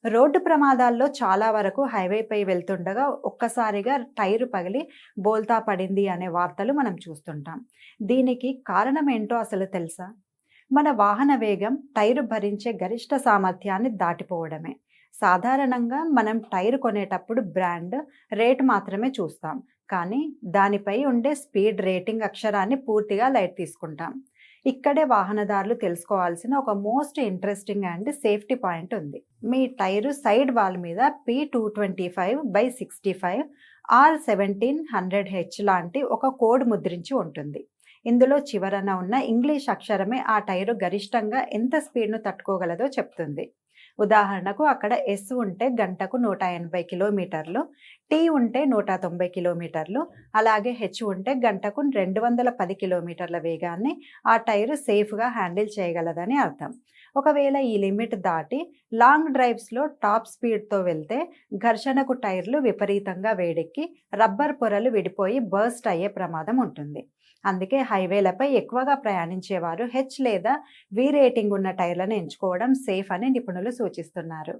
Road ప్రమాదాల్లో చాలా వరకు హైవేపై వెళ్తుండగా ఒక్కసారిగా టైరు పగిలి బోల్తా పడింది అనే వార్తలు మనం చూస్తుంటాం. దీనికి కారణం ఏంటో అసలు తెలుసా? మన వాహన వేగం టైరు భరించే గరిష్ట సామర్థ్యాన్ని దాటిపోవడమే. సాధారణంగా మనం టైరు కొనేటప్పుడు బ్రాండ్, రేట్ మాత్రమే చూస్తాం. కానీ దానిపై ఉండే స్పీడ్ రేటింగ్ అక్షరాన్ని పూర్తిగా లైట్ తీసుకుంటాం. ఇక్కడే వాహనదారులు తెలుసుకోవాల్సిన ఒక most interesting and safety point ఉంది. మీ టైరు సైడ్ వాల్ మీద P225/65 R1700H లాంటి ఒక కోడ్ ముద్రించి ఉంటుంది. ఇందులో చివరన ఉన్న ఇంగ్లీష్ అక్షరమే ఆ టైరు గరిష్టంగా ఎంత స్పీడ్ను తట్టుకోగలదో చెప్తుంది. ఉదాహరణకు అక్కడ ఎస్ ఉంటే గంటకు 180 కిలోమీటర్లు, టీ ఉంటే 190 కిలోమీటర్లు, అలాగే హెచ్ ఉంటే గంటకు 210 కిలోమీటర్ల వేగాన్ని ఆ టైరు సేఫ్గా హ్యాండిల్ చేయగలదని అర్థం. ఒకవేళ ఈ లిమిట్ దాటి లాంగ్ డ్రైవ్స్లో టాప్ స్పీడ్తో వెళ్తే ఘర్షణకు టైర్లు విపరీతంగా వేడెక్కి రబ్బర్ పొరలు విడిపోయి బర్స్ట్ అయ్యే ప్రమాదం ఉంటుంది. అందుకే హైవేలపై ఎక్కువగా ప్రయాణించేవారు హెచ్ లేదా వి రేటింగ్ ఉన్న టైర్లను ఎంచుకోవడం సేఫ్ అని నిపుణులు సూచిస్తున్నారు.